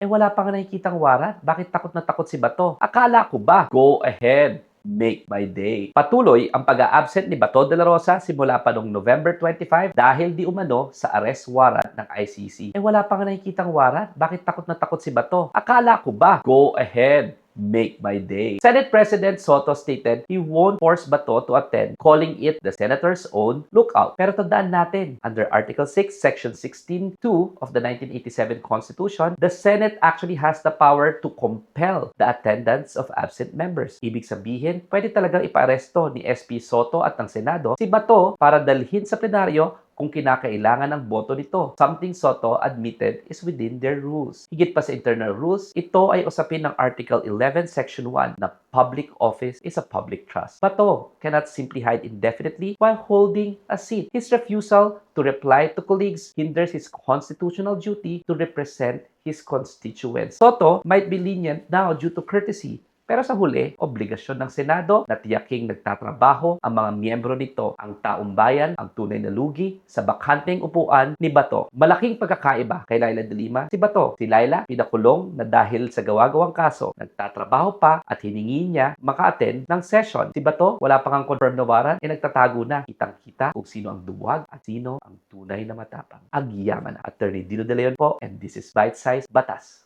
Wala pa nga nakikitang warat. Bakit takot na takot si Bato? Akala ko ba? Go ahead. Make my day. Patuloy ang pag-a-absent ni Bato de la Rosa simula pa noong November 25 dahil di umano sa arrest warrant ng ICC. Wala pa nga nakikitang warat. Bakit takot na takot si Bato? Akala ko ba? Go ahead. Make my day. Senate President Soto stated he won't force Bato to attend, calling it the senator's own lookout. Pero tandaan natin, under Article 6, Section 16(2) of the 1987 Constitution, the Senate actually has the power to compel the attendance of absent members. Ibig sabihin, pwede talagang ipa-aresto ni SP Soto at ng Senado si Bato para dalhin sa plenaryo kung kinakailangan ng boto nito. Something Soto admitted is within their rules. Higit pa sa internal rules, ito ay usapin ng Article 11, Section 1 na public office is a public trust. Bato cannot simply hide indefinitely while holding a seat. His refusal to reply to colleagues hinders his constitutional duty to represent his constituents. Soto might be lenient now due to courtesy, pero sa huli, obligasyon ng Senado na tiyaking nagtatrabaho ang mga miyembro nito, ang taong bayan, ang tunay na lugi sa bakanteng upuan ni Bato. Malaking pagkakaiba kay Laila de Lima, si Bato. Si Laila, pinakulong na dahil sa gawa-gawang kaso, nagtatrabaho pa at hiningi niya maka-attend ng session. Si Bato, wala pa kang confirmed na warrant, nagtatago na. Kitang-kita kung sino ang duwag at sino ang tunay na matapang. Agyaman. Attorney Dino De Leon po, and this is Bite Size Batas.